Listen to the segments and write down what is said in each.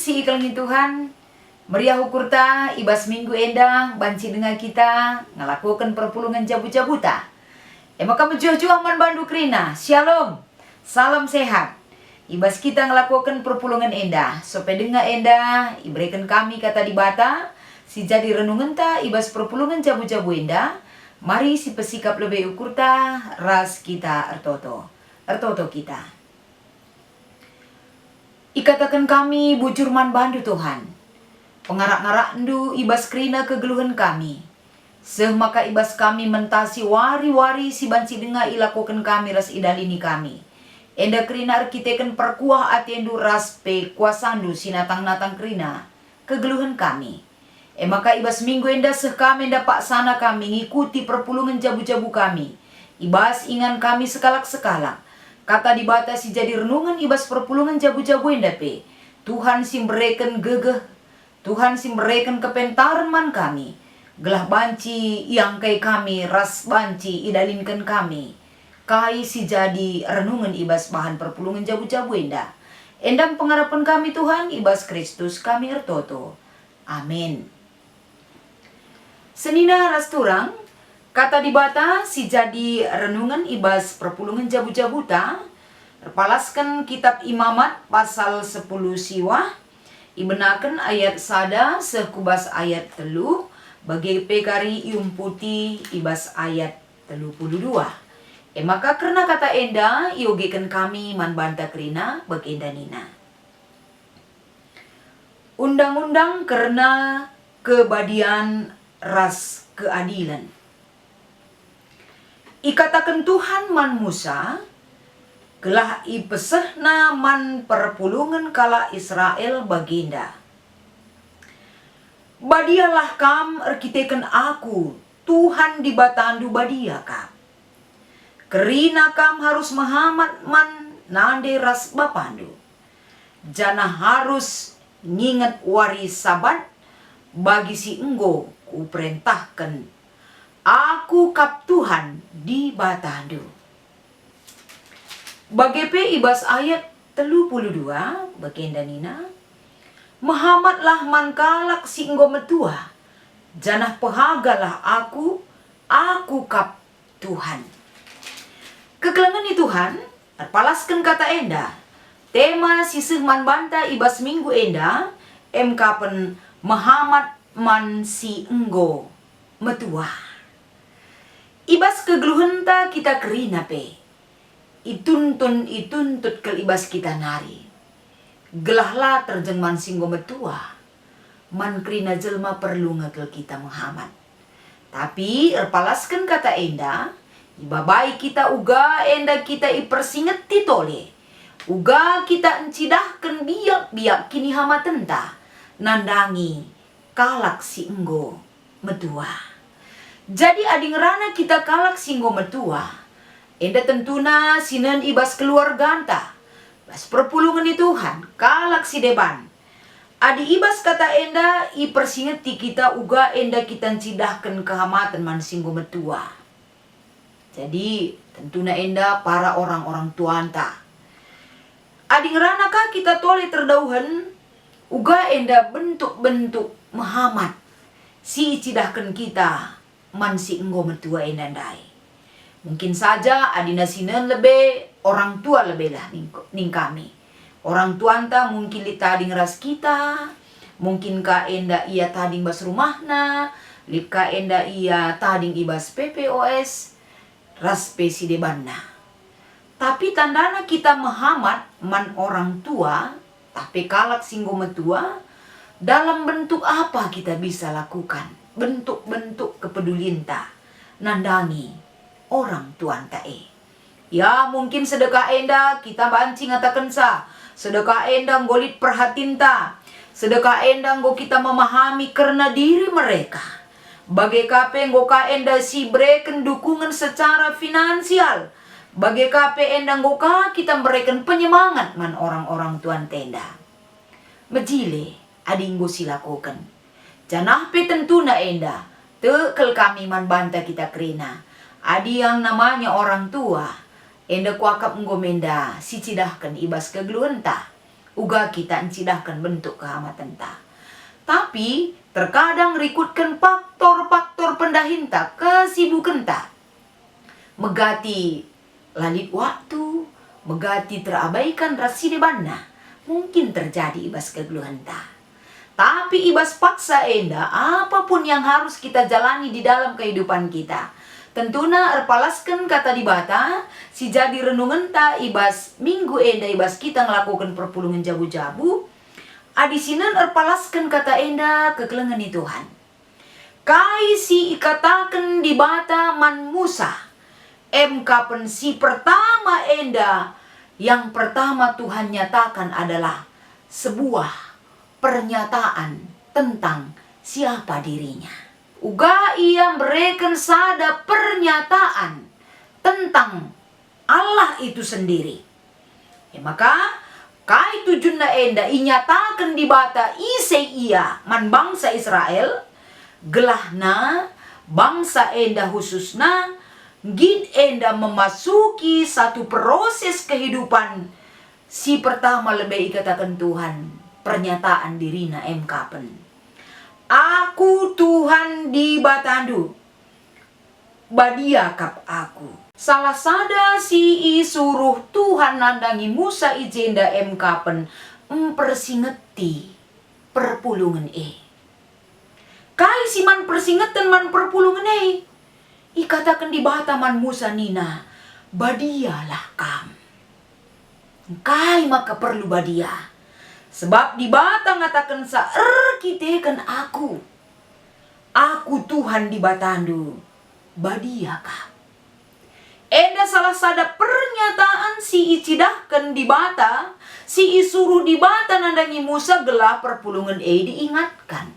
si ikalangin Tuhan, meriah ukurta ibas minggu enda banci dengan kita ngelakukan perpulungan jabu-jabuta. Maka menjuah-juah man bandu krina. Shalom, salam sehat. Ibas kita ngelakukan perpulungan enda, supaya dengan enda iberikan kami kata di bata, si jadi renungan ta ibas perpulungan jabu-jabu enda. Mari si pesikap lebih ukurta ras kita ertoto kita. Ikatakan kami bujur man bandu Tuhan. Pengarak-ngarak ndu ibas krina kegeluhan kami. Maka ibas kami mentasi wari-wari si banci denga ilakukan kami ras idalini kami. Enda krina arkiteken perkuah atiendu ras pe kuasandu sinatang-natang krina kegeluhan kami. Maka ibas minggu enda kami dapat sana kami ngikuti perpulungan jabu-jabu kami. Ibas ingan kami sekalak-sekalak. Kata dibatasi jadi renungan ibas perpulungan jabu-jabu enda pe. Tuhan si mereken gegeh. Tuhan si mereken kepentaran man kami. Gelah banci yang kai kami ras banci idalinkan kami. Kai si jadi renungan ibas bahan perpulungan jabu-jabu enda. Endam pengharapan kami Tuhan ibas Kristus kami ertoto. Amin. Senina ras turang. Kata dibata si jadi renungan ibas perpulungan jabu-jabuta. Terpalaskan kitab Imamat pasal 10 siwah. Ibenakan ayat sada sekubas ayat telu. Bagi pekari iumputi ibas ayat 32. Maka karena kata enda iogekan kami man banta krina bagenda nina. Undang-undang karena kebadian ras keadilan. Ikatakan Tuhan man Musa, gelah ipesehna man perpulungan kala Israel baginda. Badialah kam erkiteken aku, Tuhan di batandu badia kam. Kerina kam harus mahamat man nande ras bapandu. Jana harus nginget wari sabat bagi si enggo ku perintahkan. Aku kap Tuhan di batandu. Bagepe ibas ayat 32 bagenda nina. Mahamatlah man kalak si enggo metua. Janah pehagalah aku kap Tuhan. Kekelangan ni Tuhan, terpalaskan kata enda. Tema sisih man banta ibas minggu enda, kapan mahamat man si enggo metua. Ibas kegeluhan ta kita kerina pe. Ituntut ke ibas kita nari. Gelahlah terjengman singgo metua. Man krina jelma perlu ngekel kita menghamat. Tapi erpalaskan kata enda. Ibabai kita uga enda kita ipersingeti tole. Uga kita encidahkan biak-biak kini hamatenta. Nandangi kalak si enggo metua. Jadi ading rana kita kalak si enggo metua. Enda tentuna sinan ibas keluarga anta. Bas perpulungan ni Tuhan, kalak si deban. Adi ibas kata enda, ipersingeti kita uga enda kita cidahkan kehamatan man singgo metua. Jadi tentuna enda para orang-orang tua anta. Adi ngeranakah kita tole terdauhan, uga enda bentuk-bentuk mahamat. Si cidahkan kita man si enggo metua enda ndai. Mungkin saja adina sinan lebih orang tua lebih lah ning kami. Orang tua anta mungkin li tadi ngeras kita, mungkin ka enda ia tading bas rumahna, lika enda ia tading ibas PPOS, ras pesi debanna. Tapi tandana kita mahamat man orang tua, tapi kalak singgo metua, dalam bentuk apa kita bisa lakukan? Bentuk-bentuk kepedulian ta, nandangi orang tuan tae. Ya mungkin sedekah enda kita banci ngatakan sa. Sedekah enda ngolit perhatin ta. Sedekah enda nggo kita memahami karena diri mereka. Bagai kape nggo ka enda si berikan dukungan secara finansial. Bagai kape enda nggo ka kita berikan penyemangat man orang-orang tuan tenda. Mejile adi nggo silakukan. Janah pe tentuna enda. Tekel kami man banta kita krina. Adi yang namanya orang tua. Enda kuakap ngomenda si cidahkan ibas kegeluhan ta. Uga kita encidahkan bentuk kehamatan ta. Tapi terkadang rikutkan faktor-faktor pendahinta kesibukan ta. Megati lalit waktu, megati terabaikan rasi debana. Mungkin terjadi ibas kegeluhan ta. Tapi ibas paksa enda apapun yang harus kita jalani di dalam kehidupan kita. Tentunya erpalaskan kata di bata, si jadi renungan ta ibas minggu enda ibas kita ngelakukan perpulungan jabu-jabu. Adisinan erpalaskan kata enda kekelengan di Tuhan. Kai si ikatakan di bata man Musa. Kapan si pertama enda, yang pertama Tuhan nyatakan adalah sebuah pernyataan tentang siapa dirinya. Uga ia berikan sada pernyataan tentang Allah itu sendiri. Maka kai tujunna enda inyatakan di bata ise ia man bangsa Israel gelahna bangsa enda khususna gid enda memasuki satu proses kehidupan. Si pertama lebih ikatakan Tuhan pernyataan dirina kapan. Aku Tuhan di batandu, badia kap aku. Salah sada si suruh Tuhan nandangi Musa ijenda kapan mempersingeti perpulungan Kai si man persingeten man perpulungan ikatakan di bata man Musa nina, badialah kam. Kai maka perlu badia. Sebab di bata ngatakan kitekan aku. Aku Tuhan di batandu, badiakah. Eda salah sada pernyataan si icidahkan di bata, si isuruh di bata nandangi Musa gelah perpulungan diingatkan.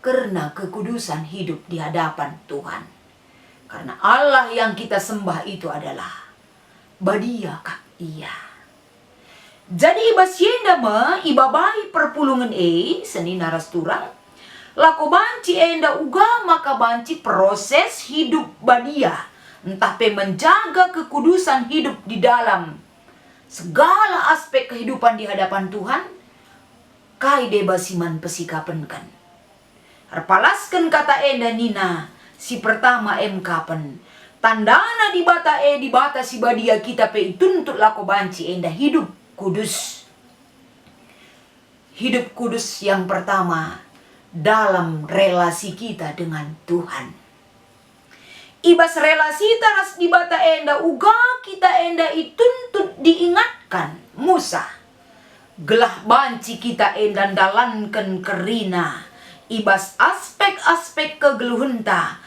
Karena kekudusan hidup di hadapan Tuhan. Karena Allah yang kita sembah itu adalah badiakah ia. Jadi ibas yenda ibabai perpulungan seni naras turang. Lako banci enda uga maka banci proses hidup badia. Entah pe menjaga kekudusan hidup di dalam segala aspek kehidupan di hadapan Tuhan. Kai debasiman pesikapen kan. Harpalaskan kata enda nina si pertama kapan. Tandana di bata si badia kita pe tuntut lako banci enda hidup kudus. Hidup kudus yang pertama dalam relasi kita dengan Tuhan. Ibas relasi taras di bata enda uga kita enda ituntut diingatkan Musa. Gelah banci kita enda dalankan kerina. Ibas aspek-aspek kegeluhenta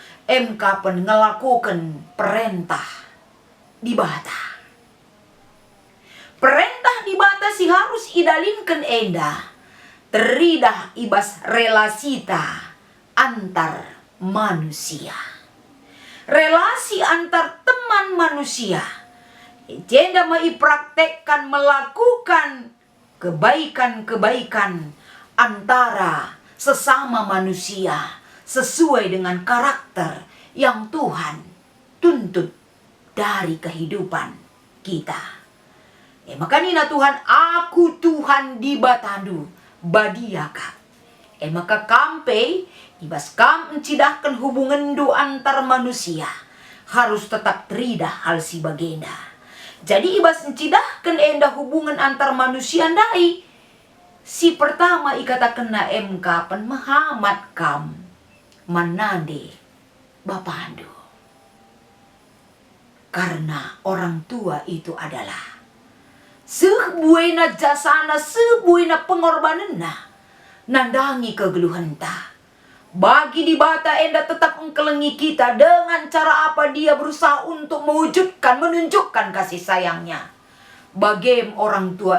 kapan ngelakukan perintah di bata. Perintah di bata si harus idalinkan enda. Teridah ibas relasita antar manusia. Relasi antar teman manusia. Jenda maipraktekkan melakukan kebaikan-kebaikan antara sesama manusia sesuai dengan karakter yang Tuhan tuntut dari kehidupan kita. Maka nina Tuhan, aku Tuhan di batandu, badiakah. Maka kampe, ibas kam encidahkan hubungan do antar manusia, harus tetap teridah hal si bagenda. Jadi ibas encidahkan enda hubungan antar manusia ndai. Si pertama ikatakan na kapan mahamat kam, manande bapandu. Karena orang tua itu adalah sebuah na jasana, sebuah na pengorbanan na nandangi kegeluhan ta. Bagi di bata enda tetap engkelengi kita dengan cara apa dia berusaha untuk mewujudkan, menunjukkan kasih sayangnya. Bagem orang tua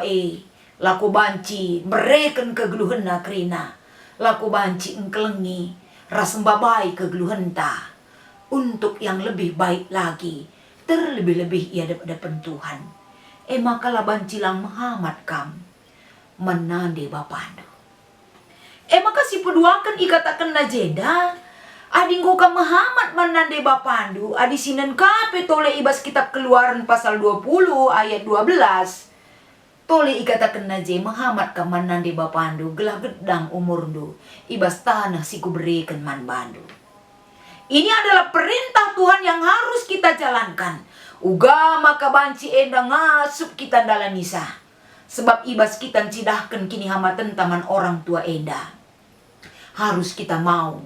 laku banci mereken kegeluhan na krina. Laku banci engkelengi rasembabai kegeluhan ta. Untuk yang lebih baik lagi, terlebih-lebih ia depan Tuhan. Maka laban cilang Muhammad kam menande bapandu. Maka si peduakan ikatakan na jeda adinggo ka Muhammad menande bapandu adisinan kape tole ibas kitab Keluaran pasal 20 ayat 12. Tole ikatakan naje Muhammad kamanan di bapandu gelah gedang umurdu ibas tanah siku berikan man bandu. Ini adalah perintah Tuhan yang harus kita jalankan. Uga maka banci enda ngasup kita dalam nisa. Sebab ibas kita cidahkan kini hamatan taman orang tua enda. Harus kita mau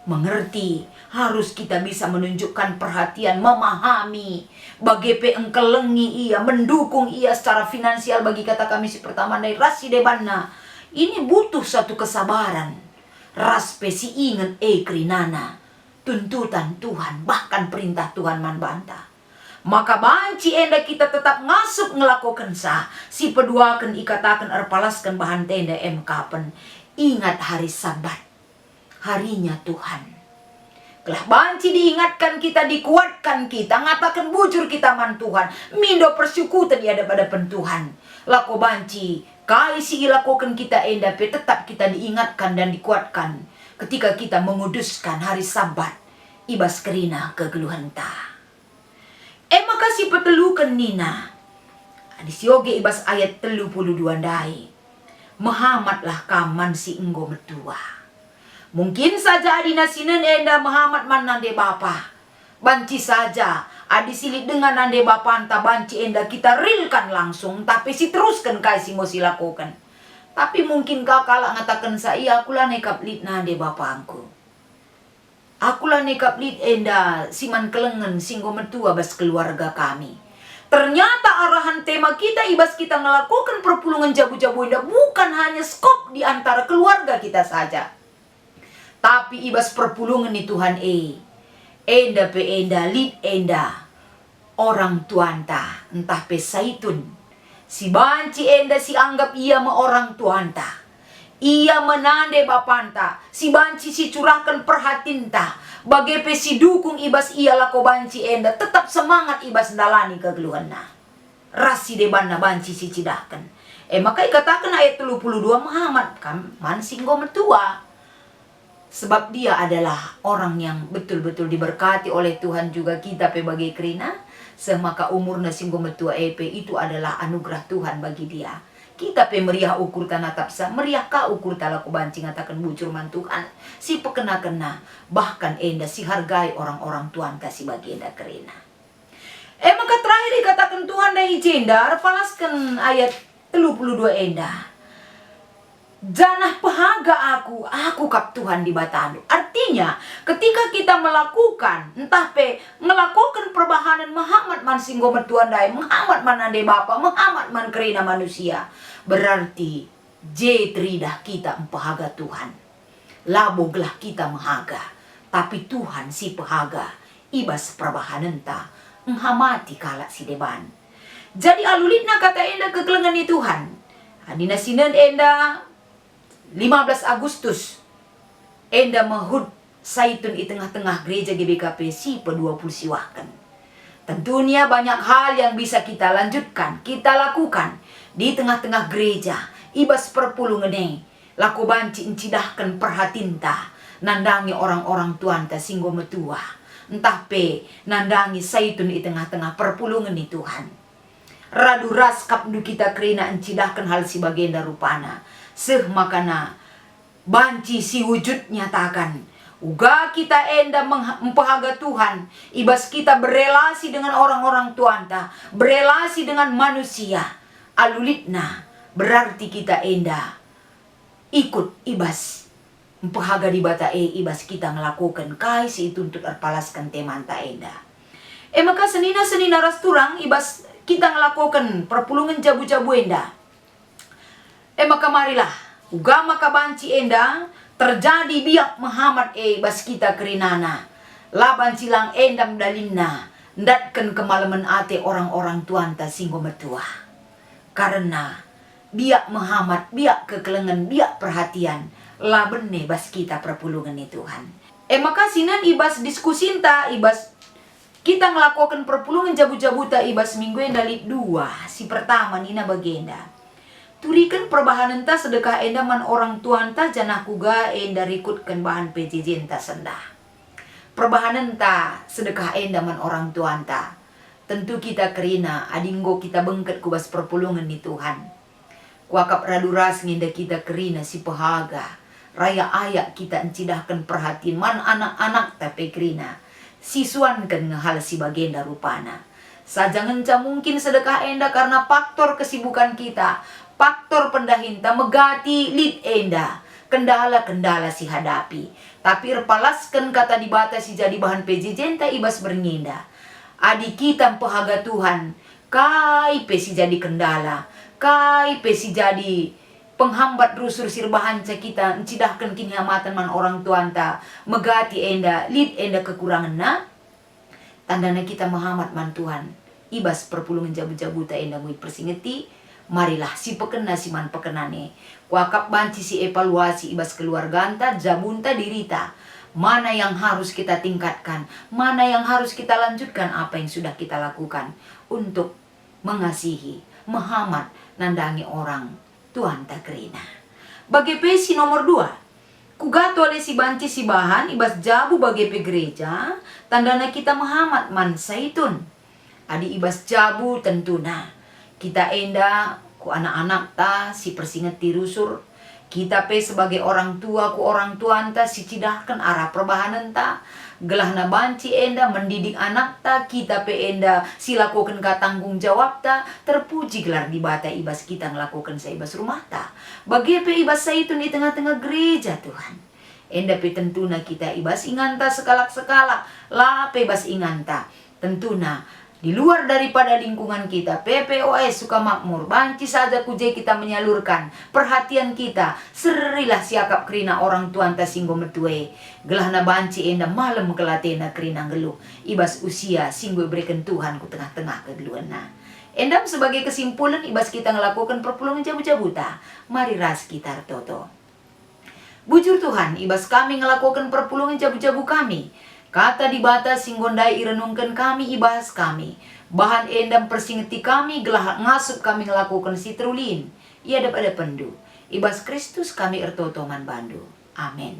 mengerti, harus kita bisa menunjukkan perhatian, memahami, bagaimana engkelengi ia, mendukung ia secara finansial bagi kata kami si pertama dari rasi debana. Ini butuh satu kesabaran. Ras pesi ingat krinana. Tuntutan Tuhan, bahkan perintah Tuhan man bantah. Maka banci enda kita tetap ngasup ngelakukan sah. Si peduakan ikatakan erpalaskan bahan tenda kapan. Ingat hari Sabat, harinya Tuhan. Kelah banci diingatkan kita, dikuatkan kita, ngatakan bujur kita man Tuhan. Mindo persyukuran di hadapan Tuhan. Lako banci, kaisi ilakukan kita enda pe tetap kita diingatkan dan dikuatkan. Ketika kita menguduskan hari Sabat, ibas kerina kegeluhan ta. Makasih petelukan nina. Adis yoge ibas ayat 32 dai. Muhammadlah kaman si enggo metua. Mungkin saja adina sinen enda Muhammad man nande bapa. Banci saja adi silit dengan nande bapa anta banci enda kita rilkan langsung. Tapi si teruskan kai si mau silakukan. Tapi mungkin kakak ngatakan saya akulah nekap lid nande bapangku. Akulah nekap lid enda siman kelengen singgo metua bas keluarga kami. Ternyata arahan tema kita ibas kita melakukan perpulungan jabu-jabu enda bukan hanya skop di antara keluarga kita saja. Tapi ibas perpulungan ni Tuhan enda pe enda lid enda orang tuanta entah pe saitun. Si banci enda si anggap ia me orang tuanta. Ia menande bapanta, si banci si curahkan perhatinta. Bagaimana si dukung ibas ia lako banci enda, tetap semangat ibas dalani kegeluhanna. Rasi debana banci si cidahkan. Maka ikatakan ayat 32 Muhammad kan man singgo metua. Sebab dia adalah orang yang betul-betul diberkati oleh Tuhan juga kita pe bagi kerina. Semaka umurna singgo metua itu adalah anugerah Tuhan bagi dia. Kita pe meriah ukur tanah tapsa, meriah ka ukur talaku banci ngatakan bujur man Tuhan. Si pekena-kena, bahkan enda si hargai orang-orang Tuhan kasih bagi enda kerina. Maka terakhir dikatakan Tuhan dari jenda, palaskan ayat 32 enda. Janah pehaga aku kap Tuhan di batandu. Artinya, ketika kita melakukan, entah melakukan perbahanan Muhammad man singgo metuan dai, Muhammad man ande bapa, Muhammad man kerina manusia. Berarti, tridah kita empehaga Tuhan. Laboglah kita mehaga. Tapi Tuhan si pehaga, ibas perbahanan ta, menghamati kalak si deban. Jadi alulitna kata enda kekelengan ni Tuhan. Adina sinan enda 15 Agustus enda mahud saitun di tengah-tengah gereja GBKP si pe-20 siwahkan. Tentunya banyak hal yang bisa kita lanjutkan, kita lakukan di tengah-tengah gereja. Ibas perpulungan laku banci incidahkan perhatinta, nandangi orang-orang tuanta singgo metua. Entah nandangi saitun di tengah-tengah perpulungan ni Tuhan. Radu ras kapdu kita kerina incidahkan hal si bagenda rupana. Makana banci si wujud nyatakan. Uga kita enda mempehaga Tuhan. Ibas kita berelasi dengan orang-orang tuanta. Berelasi dengan manusia. Alulitna berarti kita enda ikut ibas. Mempehaga di bata ibas kita melakukan kaisi itu untuk erpalaskan temanta enda. Maka senina-senina rasturang ibas kita melakukan perpulungan jabu-jabu enda. Maka marilah, uga maka banci enda, terjadi biak Muhammad bas kita kerinana. Laban silang endam dalinna, ndatkan kemalaman ate orang-orang tuanta singgo metua. Karena biak Muhammad, biak kekelengan, biak perhatian, labene bas kita perpulungan ni Tuhan. Maka sinan ibas diskusinta, ibas kita ngelakukan perpulungan jabu-jabuta ibas minggu enda lit 2. Si pertama nina bagenda. Turikan perbahanan ta sedekah enda man orang tuan ta janah kuga enda rikutkan bahan PJJ ta sendah. Perbahanan ta sedekah enda man orang tuan ta. Tentu kita kerina adinggo kita bengket kubas perpulungan ni Tuhan. Kuakap raduras nginda kita kerina si pehaga. Raya ayak kita encidahkan perhatian man anak-anak tapi kerina. Siswan kan ngehal si bagenda rupana. Sajangan mungkin sedekah enda karena faktor kesibukan kita. Faktor pendahinta megati lid enda. Kendala-kendala si hadapi. Tapi repalaskan kata dibatasi jadi bahan pejejenta ibas bernginda. Adi kita pehaga Tuhan. Kai pesi jadi kendala. Kai pesi jadi penghambat rusur sirbahan kita encidahkan kini hamatan man orang tuanta megati enda lid enda kekurangan na tandana kita menghamat man Tuhan ibas perpulungan jabu-jabuta enda mui persingeti marilah si pekena si man pekenane kuakap banci si evaluasi ibas keluarganta jabunta dirita mana yang harus kita tingkatkan mana yang harus kita lanjutkan apa yang sudah kita lakukan untuk mengasihi menghamat nandangi orang Tuhan tak kerina. Bagi pesi nomor 2. Kugato oleh si banci si bahan ibas jabu bagi pe gereja. Tandana kita menghamat man saitun. Adi ibas jabu tentuna. Kita enda ku anak-anak ta si persinget tirusur. Kita pe sebagai orang tua ku orang tuan ta si cidahkan arah perbahanan ta. Gelahna banci enda mendidik anak ta, kita pe enda silakukan ka tanggung jawab ta, terpuji gelar di bata ibas kita ngelakukan sa ibas rumah ta. Bagi pe ibas sa itu di tengah-tengah gereja Tuhan. Enda pe tentuna kita ibas inganta sekalak-sekalak, la pe ibas inganta. Tentuna di luar daripada lingkungan kita, PPOS Sukamakmur, banci saja kuje kita menyalurkan perhatian kita, serilah siakap kerina orang tuan ta singgo metue, gelahna banci enda malam kelatena kerina ngeluh, ibas usia singgo berikan Tuhan ku tengah-tengah kegeluana. Endam sebagai kesimpulan ibas kita ngelakukan perpulungan jabu-jabuta, mari ras kita toto. Bujur Tuhan, ibas kami ngelakukan perpulungan jabu-jabu kami. Kata dibata singgondai irenungkan kami ibahas kami. Bahan endam persingeti kami gelah ngasup kami ngelakukan sitrulin. Ia dapat pendu. Ibas Kristus kami ertotoman bandu. Amin.